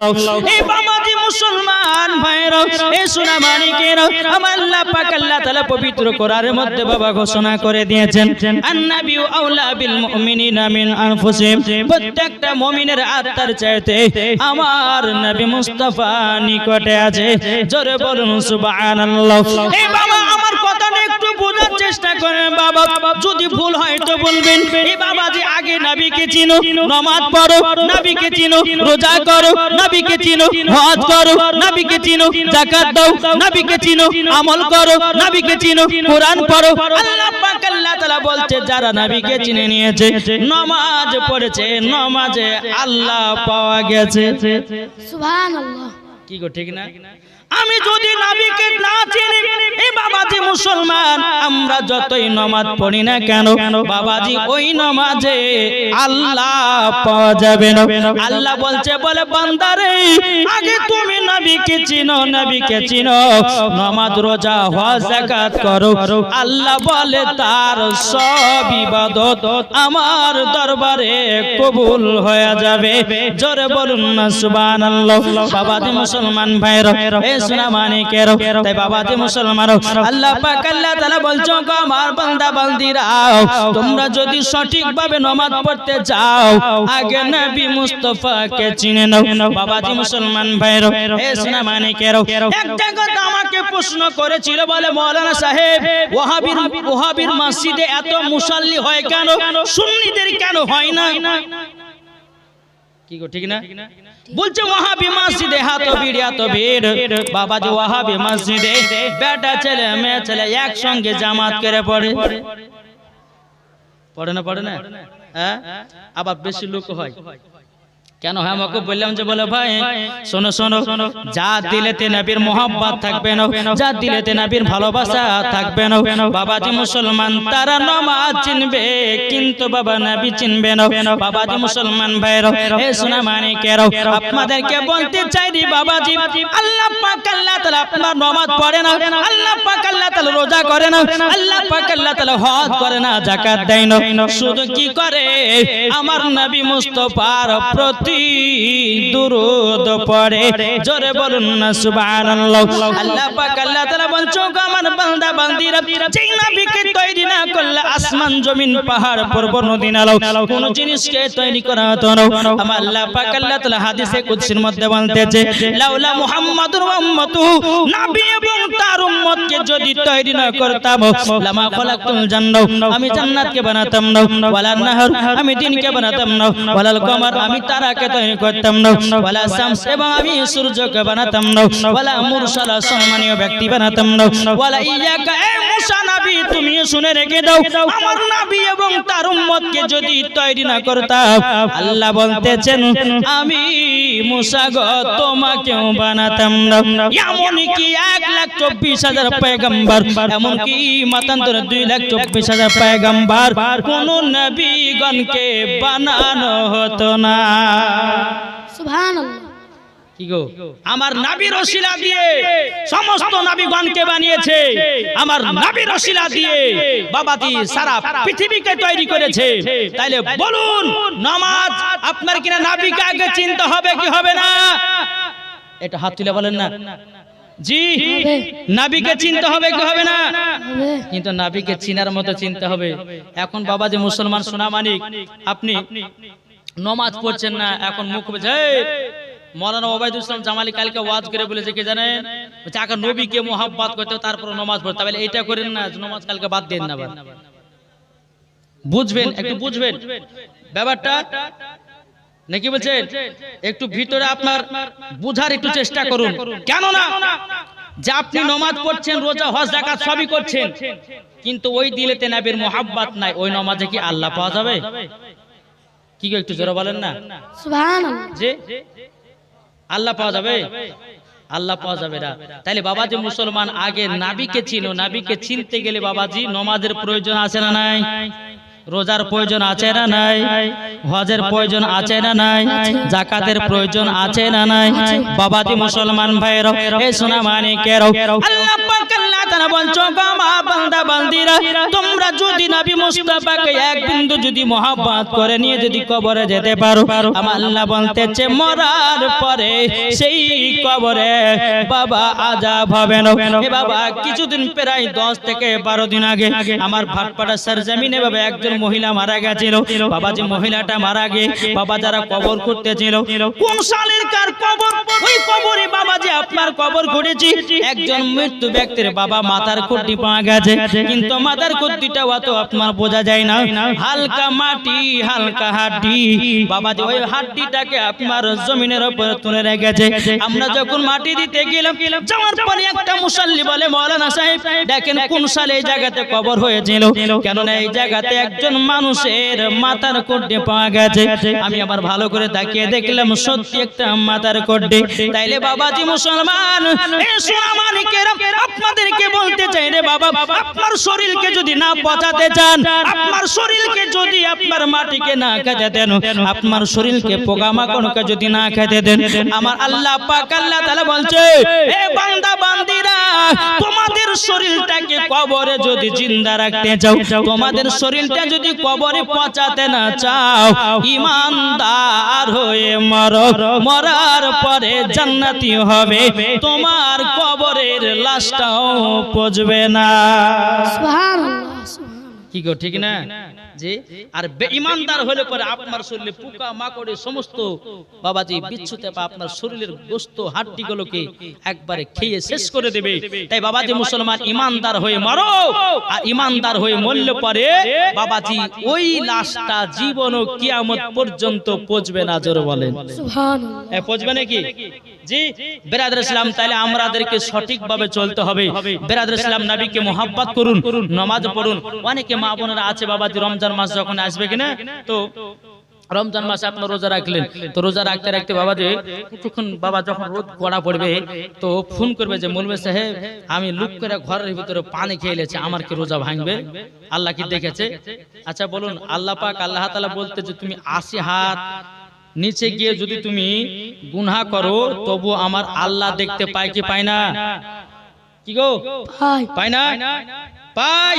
এই বাবাজি মুসলমান ভাইরা, এই সোনা মানিকেরা, আমার আল্লাহ পাক আল্লাহ তাআলা পবিত্র কোরআনের মধ্যে বাবা ঘোষণা করে দিয়েছেন, আন-নাবিয়্যু আওলা বিল মুমিনিনা মিন আনফুসিহিম, প্রত্যেকটা মুমিনের আত্মার চাইতে আমার নবী মুস্তাফা নিকটে আছে। জোরে বলুন সুবহানাল্লাহ। এই বাবা আমার কথাটা একটু বোঝার চেষ্টা করেন বাবা, যদি ভুল হয় তো বলবেন। এই বাবাজি আগে নবীকে চিনো, নামাজ পড়ো, নবীকে চিনো, রোজা করো, নবীকে চিনো, হজ করো, নবীকে চিনো, যাকাত দাও, নবীকে চিনো, আমল করো, নবীকে চিনো, কোরআন পড়ো। আল্লাহ পাক আল্লাহ তাআলা বলতে যারা নবীকে চিনে নিয়েছে, নামাজ পড়েছে, নামাজে আল্লাহ পাওয়া গেছে। সুবহানাল্লাহ। কি গো ঠিক না? আমি যদি নবীকে না চিনি, এই বাবাজি মুসলমান আমরা যতই নামাজ পড়ি না কেন বাবাজি ওই নামাজে আল্লাহ পাওয়া যাবে না। আল্লাহ বলছে বলে বান্দারে আগে তুমি নবীকে চিনো, নবীকে চিনো, নামাজ রোজা হজ যাকাত করো। আল্লাহ বলে তার সব ইবাদত আমার দরবারে কবুল হয়ে যাবে। জোরে বলুন না সুবহানাল্লাহ। বাবাজি মুসলমান ভাইরা, সোনা মানিকেরা, তাই বাবাজি মুসলমানও আল্লাহ পাক আল্লাহ তাআলা বলছো গো আমার বান্দা বান্দিরা, তোমরা যদি সঠিকভাবে নামাজ পড়তে চাও আগে নবী মুস্তাফাকে চিনে নাও। বাবাজি মুসলমান ভাইরা, সোনা মানিকেরা, একটা কথা আমাকে প্রশ্ন করেছিল, বলে মাওলানা সাহেব ওয়াহাবির মসজিদে এত মুসাল্লি হয় কেন, সুন্নিদের কেন হয় না? কি গো ঠিক না? বলছে ওয়াহাবি মসজিদে এত ভিড়। বাবা যে ওয়াহাবি মসজিদে বেটা ছেলে মেয়ে ছেলে একসঙ্গে জামাত করে পড়ে না? হ্যাঁ, আবার বেশি লোক হয় কেন হয়? আমাকে বললাম যে বলে ভাই শোনো, যা দিলেতে নবীর মোহাব্বত থাকবে না, যা দিলেতে নবীর ভালোবাসা থাকবে না, বাবাজি মুসলমান তারা নামাজ চিনবে কিন্তু বাবা নবী চিনবে না। বাবাজি মুসলমান ভাইরা, হে সোনা মানিকেরা, আপনাদেরকে বলতে চাই রে বাবাজি, আল্লাহ পাক আল্লাহ তাআলা আপনার নামাজ পড়ে না, আল্লাহ পাক আল্লাহ তাআলা রোজা করে না, আল্লাহ পাক আল্লাহ তাআলা হজ করে না, যাকাত দেয় না, শুধু কি করে আমার নবী মুস্তাফার প্রতি দুরূদ পড়ে। জোরে বলুন না সুবহানাল্লাহ। আল্লাহ পাক আল্লাহ তাআলা বলছো আমার বান্দা বান্দিরা, যেই নবীকে তৈরি না করলে আসমান জমিন পাহাড় পর্বত নদী নালা কোন জিনিসকে তৈরি করা হতো না। আমার আল্লাহ পাক আল্লাহ তাআলা হাদিসে কুদসির মধ্যে বলতেছে, লাউলা মুহাম্মাদুর ওয়া উম্মতুহু, নবী এবং তার উম্মতকে যদি তৈরি না করতাম লামা খলাকতুল জান্নাহ, আমি জান্নাতকে বানাতাম না, ওয়ালা নাহর, আমি দিনকে বানাতাম না, ওয়ালাল কমার, আমি তারাকে তৈরি করতাম না, ওয়ালা শামস, এবং আমি সূর্যকে বানাতাম না, ওয়ালা মুরসালা, সম্মানীয় ব্যক্তি বানাতাম না, ওয়ালা ইয়াকা, এ মুসা নবী তুমি শুনে রেখে দাও, আমার নবী এবং তার উম্মতকে যদি তৈরি না করতাম, আল্লাহ বলতেছেন আমি মুসা গো তোমাকেও বানাতাম না। এমন কি 1,24,000 পয়গম্বর, এমন কি মতান্তর 2,24,000 পয়গম্বর, কোন নবীগণকে বানানো হতো না। সুবহানাল্লাহ। কি গো, আমার নবীর ওসিলা দিয়ে সমস্ত নবীগণকে বানিয়েছে, আমার নবীর ওসিলা দিয়ে বাবাজি সারা পৃথিবীকে তৈরি করেছে। তাইলে বলুন নামাজ আপনার কিনা নবীকে আগে চিনতে হবে কি হবে না? এটা হাত তুলে বলেন না জি, নবীকে চিনতে হবে কি হবে না? কিন্তু নবীকে চিনার মতো চিনতে হবে। এখন বাবাজি মুসলমান সোনা মানিক, আপনি নামাজ পড়ছেন না, এখন মুখ বুঝে মৌলানা ওবায়দুল ইসলাম জামালি কালকে ওয়াজ করে বলেছে কি জানেন, বলছে আগে নবীকে মোহাব্বত করতে তারপর নামাজ পড়তে। তাহলে এটা করেন না, নামাজ কালকে বাদ দেন না। বুঝবেন, একটু বুঝবেন ব্যাপারটা নাকি বলছেন, একটু ভিতরে আপনার বুঝার একটু চেষ্টা করুন। কেন না যে আপনি নামাজ পড়ছেন, রোজা হজ যাকাত সবই করছেন, কিন্তু ওই দিলেতে নবীর মোহাব্বত নাই, ওই নামাজে কি আল্লাহ পাওয়া যাবে? কি গো একটু জোরে বলেন না সুবহানাল্লাহ। জি, আল্লাহ পাওয়া যাবে? আল্লাহ পাওয়া যাবে না। তাইলে বাবাজি মুসলমান আগে নবীকে চিনো। নবীকে চিনতে গেলে বাবাজি নামাজের প্রয়োজন আছে না নাই? রোজার প্রয়োজন আছে না নাই? হজের প্রয়োজন আছে না নাই? যাকাতের প্রয়োজন আছে না নাই? বাবাজি মুসলমান ভাইরা, এ সোনা মানিকেরা, আল্লাহ পাক আল্লাহ তাআলা বলছো আমার বান্দা বান্দিরা তোমরা যদি নবী মুস্তাফাকে এক বিন্দু যদি মহব্বত করে নিয়ে যদি কবরে যেতে পারো আমার আল্লাহ বলতেছে মরার পরে সেই কবরে বাবা আযাব হবে না। এ বাবা কিছুদিন প্রায় 10 থেকে 12 দিন আগে আমার ভাটপাড়া সরজমিনে বাবা একজন মহিলা মারা গেছিল। বাবা যে মহিলাটা মারা গিয়ে বাবা যারা কবর করতেছিল কোন সালের কার কবর ওই কবরে বাবা যে আপনার কবর করেছি একজন মৃত্যু ব্যক্তির বাবা মাথার খুঁটি পাওয়া গেছে কিন্তু মাথার খুঁটিটা অত আপনার বোঝা যায় না হালকা মাটি হালকা হাড্ডি বাবা যে ওই হাড্ডিটাকে আপনার জমিনের উপরে তুলে রেখেছে। আমরা যখন মাটি দিতে গেলাম যাওয়ার পরে একটা মুসাল্লি বলে মাওলানা সাহেব দেখেন কোন সালে এই জায়গাতে কবর হয়েছিল কেননা এই জায়গাতে একজন মানুষের মাথার খুঁটি পাওয়া গেছে। আমি আবার ভালো করে তাকিয়ে দেখলাম সত্যি একটা মাথার খুঁটি। তাইলে বাবাজি মুসলমান এ সোনামানিকেরা আপনাদেরকে বলতে চাই রে বাবা আপনার শরীরকে যদি না পচাতে চান আপনার শরীরকে যদি আপনার মাটিকে না খেতে দেন আপনার শরীরকে পোকামাকড়কে যদি না খেতে দেন আমার আল্লাহ পাক আল্লাহ তাআলা বলছে এ বান্দা বান্দিরা তোমাদের শরীরটাকে কবরে যদি জিন্দা রাখতে চাও তোমাদের শরীরটা যদি কবরে পচাতে না চাও ঈমানদার হয়ে মরো মরার পরে জান্নাতি হবে তোমার কবরের লাশটাও পচবে না। সুবহানাল্লাহ সুবহানাল্লাহ। কি গো ঠিক না জি? আর বেঈমানদার হলে পরে আপনার শরীরে পোকা মাকড়ে সমস্ত বাবাজি বিচ্ছুতে বা আপনার শরীরের গোশত হাড্ডিগুলোকে একবারে খেয়ে শেষ করে দেবে। তাই বাবাজি মুসলমান ঈমানদার হয়ে মরো আর ঈমানদার হয়ে মরলে পরে বাবাজি ওই লাশটা জীবন ও কিয়ামত পর্যন্ত পচবে না। জোরে বলেন সুবহানাল্লাহ। পচবে নাকি জি? বেরাদর ইসলাম তাহলে আমাদেরকে সঠিকভাবে চলতে হবে। বেরাদর ইসলাম নবীকে মহব্বত করুন নামাজ পড়ুন। অনেকে মা বোনেরা আছে বাবাজি রমজান মাস যখন আসবে কিনা তো রমজান মাসে আপনার রোজা রাখলেন তো রোজা রাখতে রাখতে বাবা যে তখন বাবা যখন রোদ কড়া পড়বে তো ফোন করবে যে মৌলভী সাহেব আমি লুক করে ঘরের ভিতরে পানি খেয়ে নিয়েছি আমার কি রোজা ভাঙবে? আল্লাহ কি দেখেছে? আচ্ছা বলুন আল্লাহ পাক আল্লাহ তাআলা বলতে যে তুমি 80 হাত নিচে গিয়ে যদি তুমি গুনাহ করো তবু আমার আল্লাহ দেখতে পায় কি পায় না? কি গো পায় না? পাই।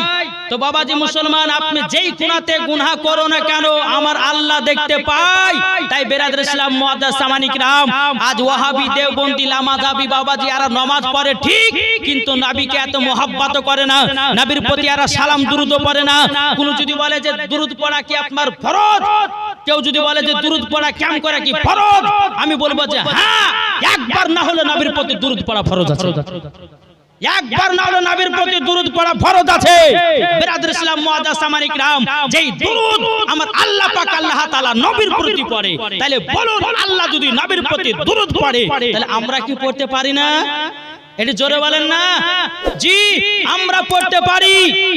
তো বাবাজি মুসলমান আপনি যেই গুনাহতে গুনাহ করো না কেন আমার আল্লাহ দেখতে পায়। তাই বেরাদর ইসলাম মুআদ্দাস সামানি কিরাম আজ ওয়াহাবি দেওবন্দি লামাযাবি বাবাজি আর নামাজ পড়ে ঠিক কিন্তু নবীকে এত মহব্বত করে না নবীর প্রতি আর সালাম দুরুদ পড়ে না। কোন যদি বলে যে দুরুদ পড়া কি আপনার ফরজ কেউ যদি বলে যে দুরুদ পড়া কেমন করে কি ফরজ আমি বলবো যে হ্যাঁ একবার না হলে নবীর প্রতি দুরুদ পড়া ফরজ আছে। একবার না হলে নবীর প্রতি দুরুদ পড়া ফরজ আছে। বেরাদর ইসলাম মুআদ্দাস সামানি কিরাম যেই দুরুদ আমার আল্লাহ পাক আল্লাহ তাআলা নবীর প্রতি পড়ে তাহলে বলুন আল্লাহ যদি নবীর প্রতি দুরুদ পড়ে তাহলে আমরা কি পড়তে পারি না? এটি জোরে বলেন না জি আমরা পড়তে পারি।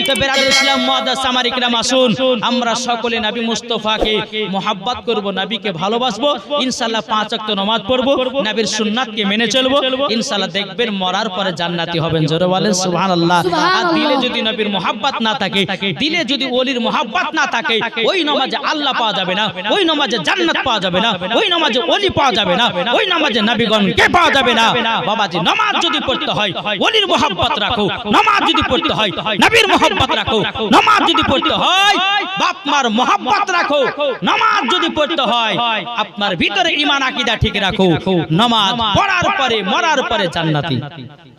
তো বেরাদর ইসলাম মুআদ্দাস সামানি কিরাম আসুন আমরা সকলে নবী মুস্তাফাকে মহব্বত করব নবীকে ভালোবাসবো ইনশাআল্লাহ 5 ওয়াক্ত নামাজ পড়ব নবীর সুন্নাতকে মেনে চলবো ইনশাআল্লাহ দেখবেন মরার পরে জান্নাতি হবেন। জোরে বলেন সুবহানাল্লাহ। আর দিলে যদি নবীর মহব্বত না থাকে দিলে যদি ওলির মহব্বত না থাকে ওই নামাজে আল্লাহ পাওয়া যাবে না ওই নামাজে জান্নাত পাওয়া যাবে না ওই নামাজে ওলি পাওয়া যাবে না ওই নামাজে নবীগণকে পাওয়া যাবে না। বাবাজি নামাজ যদি পড়তে হয় ওলির মহব্বত রাখো নামাজ যদি পড়তে হয় নবীর মহব্বত রাখো নামাজ যদি পড়তে হয় বাপ মার মহব্বত রাখো নামাজ যদি পড়তে হয় আপনার ভিতরে ঈমান আকীদা ঠিক রাখো নামাজ পড়ার পরে মরার পরে জান্নাতি।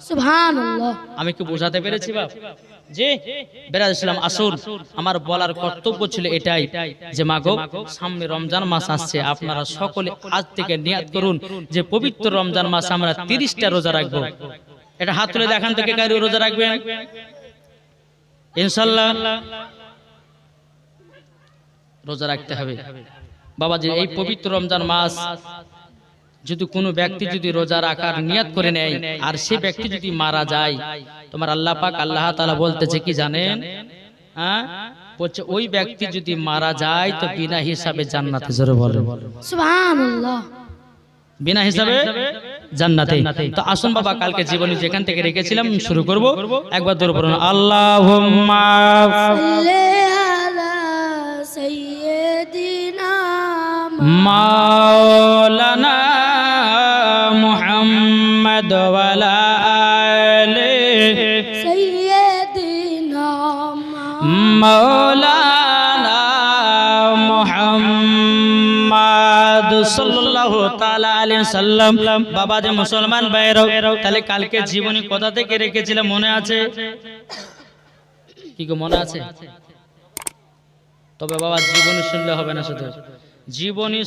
সুবহানাল্লাহ। আমি কি বোঝাতে পেরেছি বাপ জি? বেরাদর ইসলাম আসুন আমার বলার কর্তব্য ছিল এটাই যে মাগো সামনে রমজান মাস আসছে আপনারা সকলে আজ থেকে নিয়াত করুন যে পবিত্র রমজান মাস আমরা 30টা রোজা রাখবো। এটা হাত তুলে দেখান তো কে কার রোজা রাখবেন ইনশাআল্লাহ রোজা রাখতে হবে। বাবাজি এই পবিত্র রমজান মাস যদি কোনো ব্যক্তি যদি রোজা রাখার নিয়াত করে নেয় আর সে ব্যক্তি যদি মারা যায় তোমার আল্লাহ পাক আল্লাহ তাআলা বলতেছে কি জানেন হ্যাঁ বলছে ওই ব্যক্তি যদি মারা যায় তো বিনা হিসাবে জান্নাতে। জোরে বলেন সুবহানাল্লাহ। বিনা হিসাবে জান্নাতে। তো আসুন বাবা কালকে জীবনী যেখান থেকে রেখেছিলাম শুরু করব একবার দূর পড়ুন আল্লাহুম্মা সাল্লি আলা সাইয়্যিদিনা মাওলানা মুহাম্মদ ওয়া আলা আলিহি সাল্লাল্লাহু তাআলা আলাইহি সাল্লাম। বাবা যে মুসলমান ভাইরাও, তাহলে কালকে জীবনী কোথা থেকে রেখেছিলাম মনে আছে? কি গো মনে আছে? তবে বাবা জীবনী শুনলে হবে না, শুধু জীবনী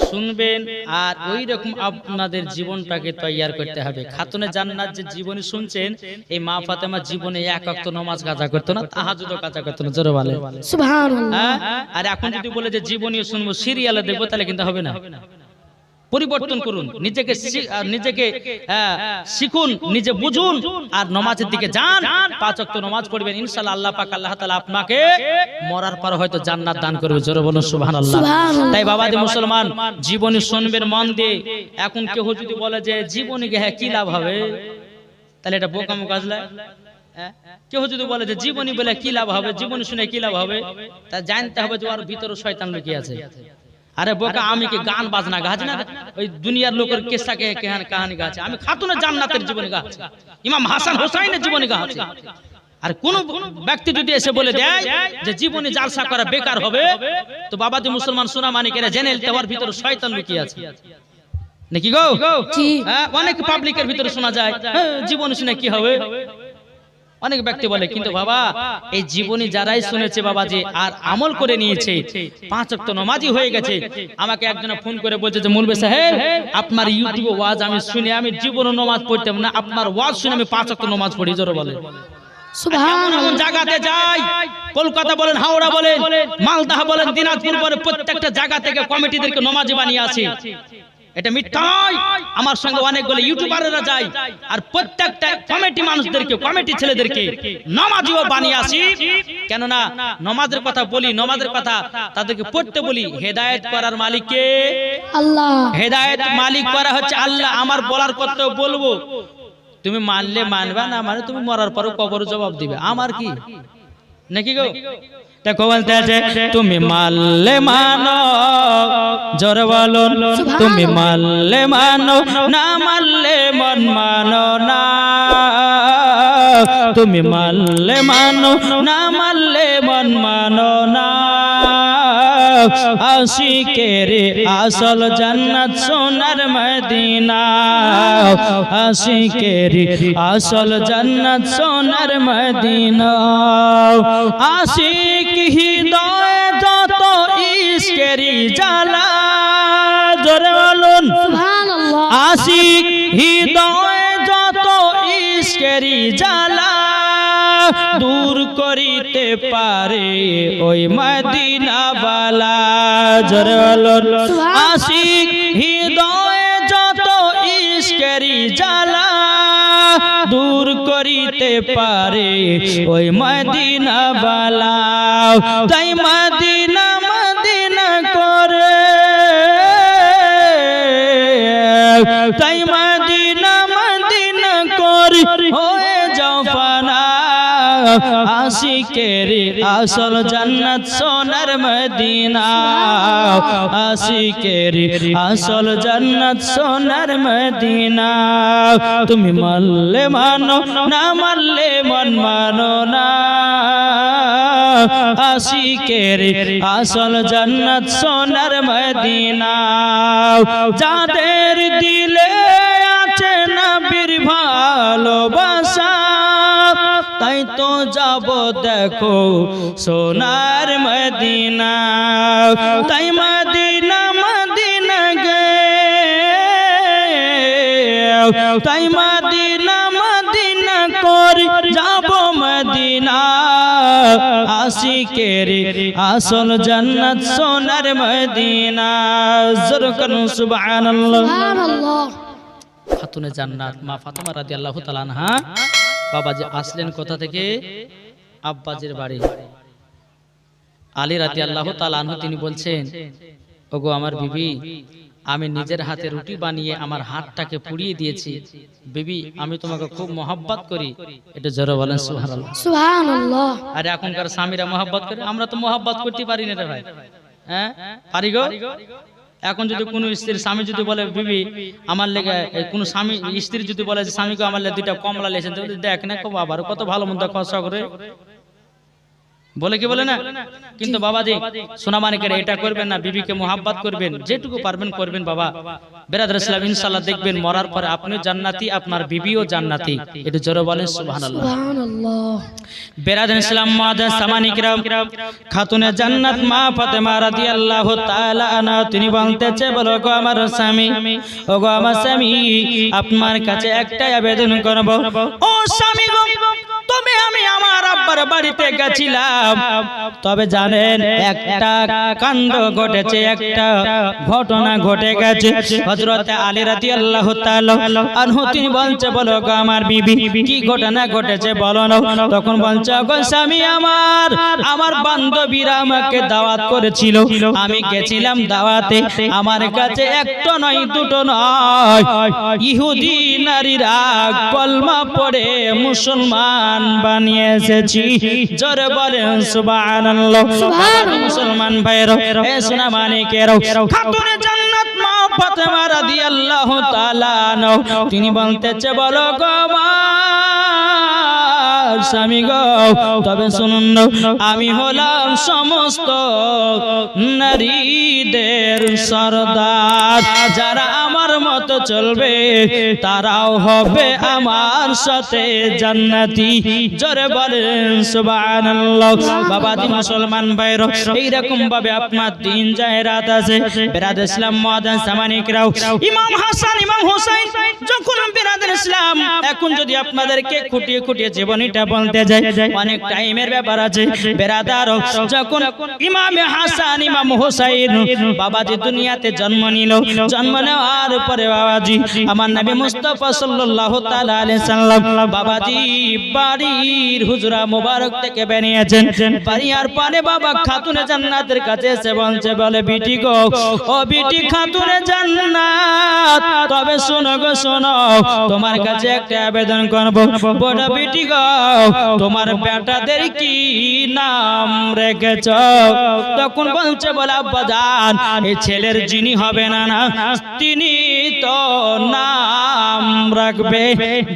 শুনবেন আর ওই রকম আপনাদের জীবনটাকে তৈয়ার করতে হবে। খাতুনে জান্নাত যে জীবনী শুনছেন, এই মা ফাতেমা জীবনে এক ওয়াক্ত নামাজ কাজা করতো না, তাহাজ্জুদও কাজা করতো না, জোরে বলে সুবহানাল্লাহ। আর এখন যদি বলে যে জীবনী শুনবো, সিরিয়ালে দেখবো, তাহলে কিন্তু হবে না। পরিবর্তন করুন, নিজেকে শিখুন, নিজে বুঝুন আর নামাজের দিকে যান। 5 ওয়াক্ত নামাজ পড়বেন, ইনশাআল্লাহ আল্লাহ পাক আল্লাহ তাআলা আপনাকে মরার পর হয়তো জান্নাত দান করবে। জোরে বলুন সুবহানাল্লাহ। তাই বাবাজি মুসলমান, জীবনী শুনবেন মন দিয়ে। এখন কেউ যদি বলে যে জীবনী কি লাভ হবে, তাহলে এটা বোকামো কাজ লাগে। কেউ যদি বলে যে জীবনী বলে কি লাভ হবে, জীবনী শুনে কি লাভ হবে, তা জানতে হবে যে ওর ভিতরে শয়তান লুকিয়ে আছে। আরে বোকা, আমি কি গান বাজনা গাছি না, ওই দুনিয়ার লোকের কেসাকে কাহানি গাছে। আমি খাতুনের জান্নাতের জীবনী গাছি, ইমাম হাসান হোসাইনের জীবনী গাছি। আর কোন ব্যক্তি যদি এসে বলে দেয় যে জীবনী জালসা করা বেকার হবে, তো বাবাজি মুসলমান সোনা মানিকেরা জেনে নিতে ওর ভিতরে শয়তান লুকিয়ে আছে নাকি গো? অনেক পাবলিকের ভিতরে শোনা যায় জীবনী শুনে কি হবে, অনেক ব্যক্তি বলে। কিন্তু বাবা, এই জীবনী যারাই শুনেছে বাবাজি আর আমল করে নিয়েছে, 5 ওয়াক্ত নামাজি হয়ে গেছে। আমাকে একজন ফোন করে বলছে যে মুলবি সাহেব, আপনার ইউটিউবে ওয়াজ আমি শুনে আমি জীবনে নামাজ পড়তাম না, আপনার ওয়াজ শুনে আমি 5 ওয়াক্ত নামাজ পড়ি। জোরে বলে সুবহানাল্লাহ। জায়গাতে যাই, কলকাতা বলেন, হাওড়া বলেন, মালদা বলেন, দিনাজপুর বলেন, প্রত্যেকটা জায়গা থেকে কমিটিদেরকে নামাজি বানিয়ে আসি। এটা মিথ্যাই। আমার সঙ্গে অনেকগুলো ইউটিউবাররা যায় আর প্রত্যেকটা কমিটি মানুষদেরকে, কমিটি ছেলেদেরকে নামাজিও বানিয়ে আসি। কেননা নামাজের কথা বলি, নামাজের কথা তাদেরকে পড়তে বলি। হেদায়েত করার মালিক কে? আল্লাহ। হেদায়েত মালিক করা হচ্ছে আল্লাহ। আমার বলার কথা বলবো, তুমি মানলে মানবা, না মানে তুমি মরার পরও কবরে জবাব দিবে। আমার কি নাকি গো? দেখো বলতে আছে, তুমি মানলে মানো, জোরে বলো, তুমি মানলে মানো, না মানলে মন মানো না। তুমি মানলে মানো, না মানলে মন মানো না। আশিকের আসল জান্নাত সোনার মদিনা, আশিকের আসল জান্নাত সোনার মদিনা। আশিক হৃদয় যত ইশকেরি জ্বালা, জোরে বলুন সুবহানাল্লাহ। আশিক হৃদয় যত ইশকেরি জ্বালা, দূর করিতে পারে ওই মদিনা বালা। জোরে বলুন আশিক হৃদয় যত ইশকেরি জ্বালা, দূর করিতে পারে ওই মদিনা বালা। তাই মদিনা মদিনা করে, তাই মদিনা মদিনা করে হয়ে যাও ফানা। আশিকের আসল জান্নাত সোনার মদিনা, আশিকের আসল জান্নাত সোনার মদিনা। তুমি মানলে মানো, না মানলে মন মানো না। আশিকের আসল জান্নাত সোনার মদিনা। যাদের দিলে আছে নবীর ভালোবাসা, তাই তো যাব দেখো সোনার মদিনা। তাই মদিনা মদিনা গে, তাই মদিনা মদিনা করে যাব মদিনা। আশিকের আসল জান্নাত সোনার মদিনা। জোরে করুন সুবহানাল্লাহ। সুবহানাল্লাহ। খাতুনে জান্নাত মা ফাতেমা রাদিয়াল্লাহু তাআলা আনহা বাবাজি আসলেন কোথা থেকে? আব্বাজির বাড়ি। আলী রাদিয়াল্লাহু তাআলা আনহু তিনি বলছেন, ওগো আমার বিবি, আমি নিজের হাতে রুটি বানিয়ে আমার হাতটাকে পুড়িয়ে দিয়েছি। বিবি, আমি তোমাকে খুব মহব্বত করি। এটা জোরে বলেন সুবহানাল্লাহ। সুবহানাল্লাহ। আরে এখনকার স্বামীরা মহব্বত করে, আমরা তো মহব্বত করতে পারি না রে ভাই। হ্যাঁ পারি গো? এখন যদি কোনো স্ত্রীর স্বামী যদি বলে বিবি আমার লেগে, কোনো স্বামী স্ত্রী যদি বলে যে স্বামীকে আমার লেগে 2টা কমলা লেছেন, দেখ না বাবার কত ভালো মন্দ খরচা করে। বলে কি বলে না? কিন্তু বাবাজি সোনা মানিকের এটা করবেন না, বিবিকে মোহাব্বত করবেন, যেটুকু পারবেন করবেন বাবা। বেরাদর ইসলাম ইনশাআল্লাহ দেখবেন মরার পরে আপনিও জান্নাতি, আপনার বিবিও জান্নাতি। একটু জোরে বলেন সুবহানাল্লাহ। সুবহানাল্লাহ। বেরাদর ইসলাম মুআজ্জাজ সামানিকরাম, খাতুনে জান্নাত মা ফাতেমা রাদিয়াল্লাহু তাআলা আনহা তিনি বলতেছে, বলো গো আমার স্বামী, ও গো আমার স্বামী, আপনার কাছে একটাই আবেদন করব। ও স্বামী গো, তবে আমি আমার আব্বার বাড়িতে গেছিলাম, তবে জানেন একটা কাণ্ড ঘটেছে, একটা ঘটনা ঘটে গেছে। হযরত আলী রাদিয়াল্লাহু তাআলা আনহু তিনি বলছে, বলো গো আমার বিবি, কি ঘটনা ঘটেছে বলো না। তখন বলছে, গো স্বামী আমার, আমার বান্ধবীরা আমাকে দাওয়াত করেছিল, আমি গেছিলাম দাওয়াতে, আমার কাছে একটা নয় দুটো নয়, ইহুদি নারীরা কলমা পড়ে মুসলমান বানিয়ে এসেছি। জোরে বলেন সুবহানাল্লাহ। মুসলমান ভাইরা, এ সোনা মানিকেরা, খাতুনে জান্নাত মা ফাতেমা রাদিয়াল্লাহু তাআলা আনহা তিনি বলতেছে, বলো গো আমার স্বামী গো, তবে শুনুন না, আমি হলাম সমস্ত নারীদের সরদার, যারা আমার মতো চলবে তারাও হবে আমার সাথে জান্নাতি। জোরে বলেন সুবহানাল্লাহ। বাবাজি মুসলমান ভাইরা, এইরকম ভাবে আপনার দিন যায় রাত আছে। বেরাদর ইসলাম মুআজ্জাজ সামানিকরাও, ইমাম হাসান ইমাম হোসেন যখন বেরাদর ইসলাম, এখন যদি আপনাদেরকে খুঁটিয়ে খুঁটিয়ে জীবনীটা বলতে যাই অনেক টাইমের ব্যাপার আছে। বেরাদার, যখন ইমাম হাসান ইমাম হোসেন বাবাজি দুনিয়াতে জন্ম নিল, জন্ম নেওয়ার পরে বাবাজি আমার নবী মুস্তাফা সাল্লাল্লাহু তাআলা আলাইহি সাল্লাম বাবাজি বাড়ির হুজরা মোবারক থেকে বেরিয়েছেন। বাড়ির পানে বাবা খাতুনে জান্নাতের কাছে এসে বলছে, বলে বিটি গো, ও বিটি খাতুনে জান্নাত, তবে শোনো গো শোনো, তোমার কাছে একটা আবেদন করব। বড় বিটি গো, তোমার বেটাদের কি নাম রেখেছ? তখন বলছে, বলে আব্বা জান, এই ছেলের যিনি হবে না না, তিনি তো নাম রাখবে।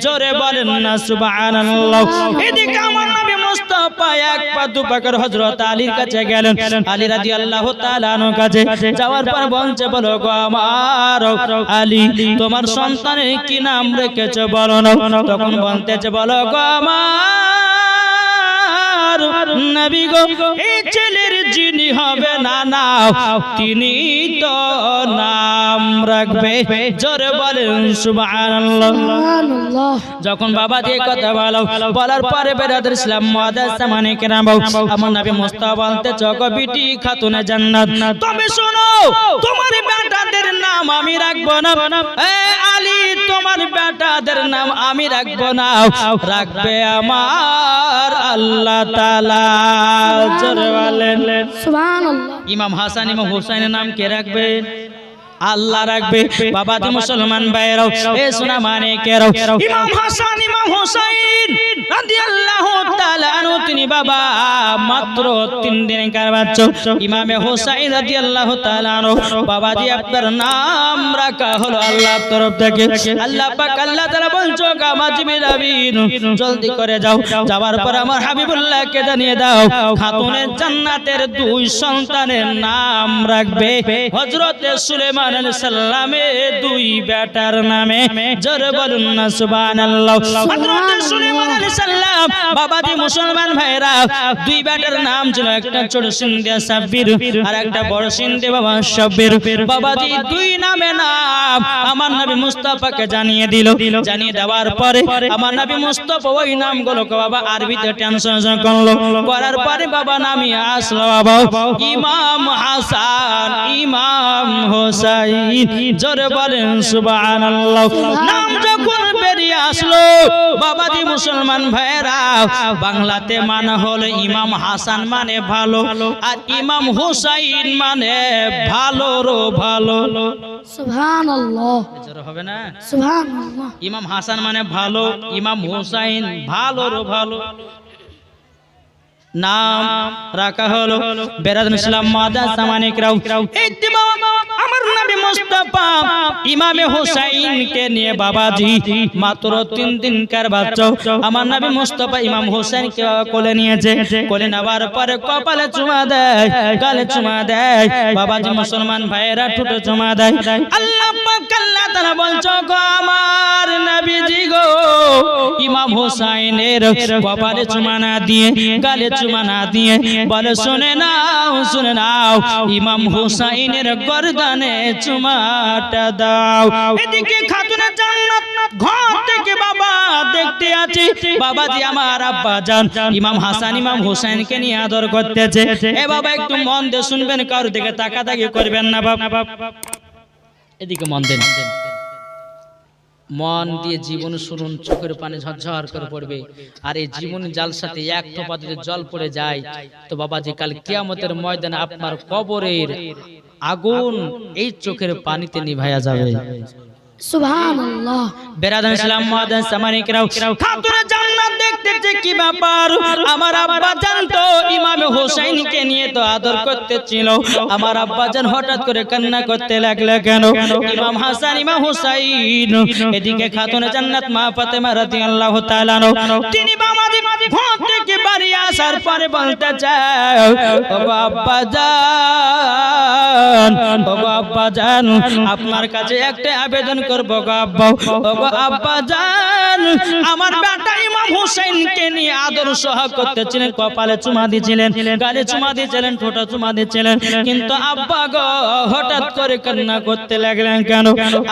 জোরে বলেন না সুবহানাল্লাহ। এদিকে আমার নবী মুস্তাফা এক পা দু পা করে হযরত আলীর কাছে গেলেন। আলী রাদিয়াল্লাহু তাআলা আনহু কাছে যাওয়ার পর বলছে, বলো গো আমার আলী, তোমার সন্তানের কি নাম রেখেছো বলো না। তখন বলতেছে, বলো গো আমার নবী গো, এই ছেলের যিনি হবে না না, তিনি তো নাম রাখবে। জোরে বলেন সুবহানাল্লাহ। সুবহানাল্লাহ। যখন বাবা দিয়ে কথা বলো, বলার পরে বেরাদর ইসলাম মুআজ্জাজ সামানিকরাম, আমার নবী মুস্তাফা বলতে, গো বিটি খাতুনে জান্নাত, তবে শোনো, তোমার বেটাদের নাম আমি রাখবো না। এ আলী, তোমার বেটাদের নাম আমি রাখবো না, রাখবে আমার আল্লাহ তাআলা। জোরে বলেন সুবহানাল্লাহ। ইমাম হাসান ইমাম হোসেনের নাম কে রাখবে? আল্লাহ রাখবে। বাবাজি মুসলমান ভাইরাও, এ সোনা মানিকেরাও, ইমাম হাসান ইমাম হোসেন রাদিয়াল্লাহু তাআলা আনহু তিনি বাবা মাত্র 3 দিনের বাচ্চা। ইমামে হোসেন রাদিয়াল্লাহু তাআলা আনহু, বাবাজি আপনার নাম রাখা হলো আল্লাহর তরফ থেকে। আল্লাহ পাক আল্লাহ তাআলা বলছো, আমার জিবরাইল জলদি করে যাও, যাওয়ার পর আমার হাবিবুল্লাহকে জানিয়ে দাও, খাতুনের জান্নাতের 2 সন্তানের নাম রাখবে হযরতে সুলাইমান আলাইহিস সালামের 2 বেটার নামে। জোরে বলুন না সুবহানাল্লাহ। হযরতে সুলাইমান আলাইহিস সালাম, বাবাজি মুসলমান ভাইরা, 2 বেটার নাম ছিল, একটা ছোট সিন্ধে সাব্বির আর একটা বড় সিন্ধে বাবা সাব্বির। বাবাজি 2 নামে নাম আমার নবী মুস্তাফাকে জানিয়ে দিল। জানিয়ে দেওয়ার পরে আমার নবী মুস্তাফা ওই নামগুলোকে বাবা আরবিতে ট্রান্সলেশন করলো। করার পরে বাবা নামই আসলো বাবা ইমাম হাসান ইমাম হোসেন। জোরে বলেন সুবহানাল্লাহ। নাম যখন বেরিয়ে আসলো বাবাজি মুসলমান ভাইরা, বাংলাতে মানে হলো ইমাম হাসান মানে ভালো, আর ইমাম হুসাইন মানে ভালোরও ভালো। সুবহানাল্লাহ। জোরে হবে না? সুবহানাল্লাহ। ইমাম হাসান মানে ভালো, ইমাম হুসাইন ভালোরও ভালো। নাম রাখা হলো বেরাদর ইসলাম মুআজ্জাজ সামানিকরাও। এই আমার নবী মুস্তাফা ইমামে হুসাইনকে নিয়ে বাবাজি মাত্র 3 দিনকার বাচ্চা আমার নবী মুস্তাফা ইমাম হুসাইনকে কোলে নিয়েছে। কোলে নেওয়ার পরে কপালে চুমা দেয়, গালে চুমা দেয়, বাবাজি মুসলমান ভাইয়েরা ঠোঁটে চুমা দেয়। আল্লাহ পাক আল্লাহ তাআলা বলছো গো আমার নবীজি গো ইমাম হুসাইনের কপালে চুমা না দিয়ে, গালে চুমা না দিয়ে বলে শুনে নাও ইমাম হুসাইনের গর্দানে চুমাটা দাও। এদিকে খাতুনে জান্নাত ঘর থেকে বাবা দেখতে আছে বাবাজি আমার আব্বা জান ইমাম হাসান ইমাম হুসাইনকে নিয়ে আদর করতেছে। এ বাবা একটু মন দিয়ে শুনবেন, কারোর দিকে তাকাতাকি করবেন না বাবা, এদিকে মন দেন, মন দিয়ে জীবন শুনুন, চোখের পানি ঝরঝর করে পড়বে। আর এই জীবন জালসাতে এক টোপা যদি জল পড়ে যায় তো বাবাজি কাল কিয়ামতের ময়দানে আপনার কবরের আগুন এই চোখের পানিতে নিভায়া যাবে। সুবহানাল্লাহ। বেরাদান ইসলাম মুআদ্দিন সামানিকরাও খাতুনে জান্নাত দেখতেছে কি ব্যাপার, আমার আব্বা জান তো ইমাম হুসাইনকে নিয়ে তো আদর করতেছিল, আমার আব্বা জান হঠাৎ করে কান্না করতে লাগলো কেন? ইমাম হাসান ইমাম হুসাইন এদিকে খাতুনে জান্নাত মা ফাতেমা রাদিয়াল্লাহু তাআলা তিনি বাবাজি ঘর থেকে বাড়ি আসার পরে বলতে চায় ওগো আব্বা জান, ওগো আব্বা জান আপনার কাছে একটা আবেদন করব গো আব্বা, ওগো আব্বা জান আমার বেটা ইমাম হুসাইনকে নিয়ে আদর সহগ করতেছিলেন, কপালে চুমা দিয়েছিলেন, গালে চুমা দিয়েছিলেন, ঠোঁটে চুমা দিয়েছিলেন, কিন্তু আব্বা গো হঠাৎ করে কান্না করতে লাগলেন কেন?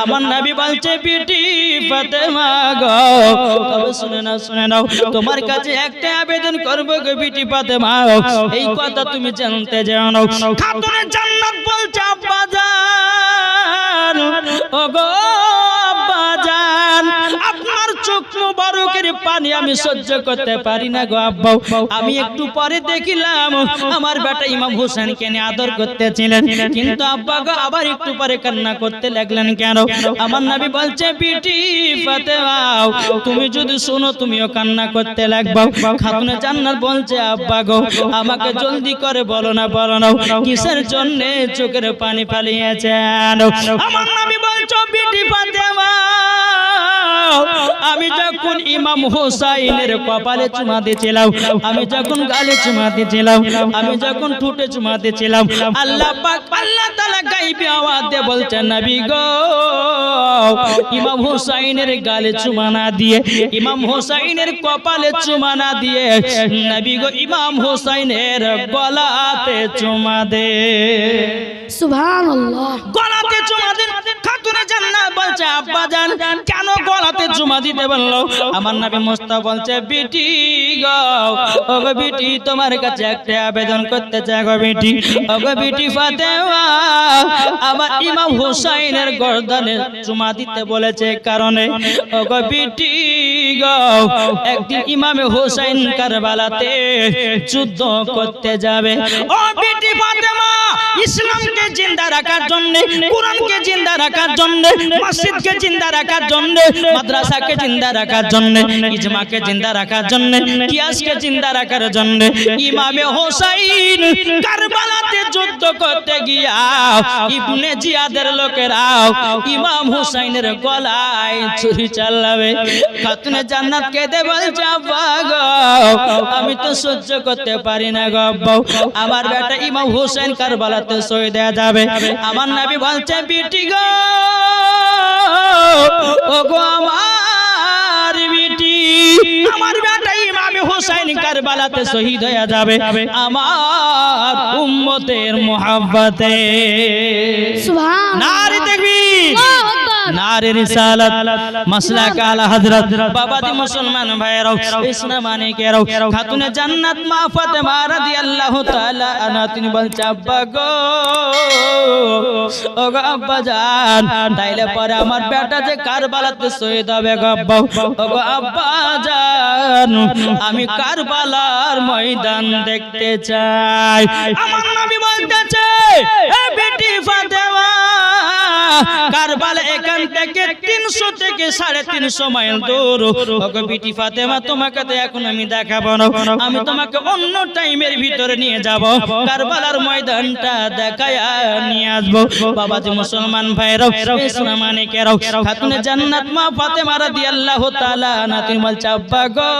আমার নবী বলছে বিটি ফাতেমা গো তবে শুনে নাও তোমার কাছে একটা আবেদন করব গো বিটি ফাতেমা, এই কথা তুমি জানতে জানো। খাতুনে জান্নাত বলছে আব্বা জান, ওগো আব্বা জান আপনার চোখ মুবারকের পানি আমি সহ্য করতে পারি না গো আব্বা, আমি একটু পরে দেখিলাম আমার বেটা ইমাম হোসেনকে নিয়ে আদর করতেছিলেন, কিন্তু আব্বা গো আবার একটু পরে কান্না করতে লাগলেন কেন? আমার নবী বলছে বিটি ফাতেমা তুমি যদি শোনো তুমিও কান্না করতে লাগবা। খাতুনে জান্নাত বলছে আব্বা গো আমাকে জলদি করে বলো না কিসের জন্য চোখের পানি ফালিয়েছেন? আমার নবী বলছো বিটি ফাতেমা আমি যখন ইমাম হুসাইনের কপালে চুমা দিয়েছিলাম, আমি যখন গালে চুমা দিয়েছিলাম, আমি যখন ঠোঁটে চুমা দিয়েছিলাম, আল্লাহ পাক আল্লাহ তাআলা গায়বী আওয়াজ দিয়ে বলছেন নবী গো ইমাম হুসাইনের গালে চুমা না দিয়ে, ইমাম হুসাইনের কপালে চুমা না দিয়ে নবী গো ইমাম হুসাইনের গলাতে চুমা দে। সুবহানাল্লাহ। গলাতে চুমা দেন। খাতুনে জান্নাত বলছে আব্বা জান কেন গলাতে চুমা দিতে বললো? আমার নবী মুস্তাফা বলছে বিটি গো ওগো বিটি তোমার কাছে একটা আবেদন করতে চাই গো বিটি, ওগো বিটি ফাতেমা আমার ইমাম হুসাইনের গর্দানে চুমা দিতে বলেছে কারণে ওগো বিটি গো একদিন ইমাম হুসাইন কারবালাতে যুদ্ধ করতে যাবে। ও বিটি ফাতেমা ইসলামকে জিন্দা রাখার জন্য, কোরআনকে জিন্দা রাখার জন্য, মসজিদকে জিন্দা রাখার জন্য, মাদ্রাসাকে জিন্দা রাখার জন্য, ইজমাকে জিন্দা রাখার জন্য, কিয়াসকে জিন্দা রাখার জন্য ইমামে হোসাইন কারবালাতে যুদ্ধ করতে গিয়া ইবনে জিয়াদের লোকেরা ইমাম হোসাইনের গলায় ছুরি চালাবে। খাতুনে জান্নাত কেঁদে বলছে আব্বা গো আমি তো সহ্য করতে পারি না গো আব্বা, আমার বেটা ইমাম হোসেন কারবালাতে শহীদ হয়ে যাবে। আমার নবী বলছে বিটি গো ওগো আমার বিটি আমার বেটা ইমাম হোসেন কারবালাতে শহীদ হয়ে যাবে আমার উম্মতের মোহাব্বতে। সুবহান নারে তাকবীর, আল্লাহু আকবার, নারে রিসালাত, মাসলাক আলা হযরত। বাবাজি মুসলমান ভাইরাও ইসলামানিকেরাও খাতুনে জান্নাত মা ফাতেমা রাদিয়াল্লাহু তাআলা আনহা তিনি বলছে আব্বা গো ওগো আব্বা জান তাইলে পরে আমার বেটা যে কারবালাতে শহীদ হবে গো আব্বা, ওগো আব্বা জান আমি কারবালার ময়দান দেখতে চাই। আমার নবী বলতেছে এ বেটি ফাতেমা কারবালা এখান থেকে 300 থেকে থেকে 350 মাইল দূর। ওগো বিটি ফাতেমা, তোমাকে তো এখন আমি দেখাবো না, আমি তোমাকে অন্য টাইমের ভিতরে নিয়ে যাব, কারবালার ময়দানটা দেখায়া নিয়ে আসবো। বাবাজি মুসলমান ভাইরাও, ইসলাম মানিকেরাও, খাতুনে জান্নাত মা ফাতেমা রাদিয়াল্লাহু তাআলা আনহা তিনি বলছে, আব্বা গো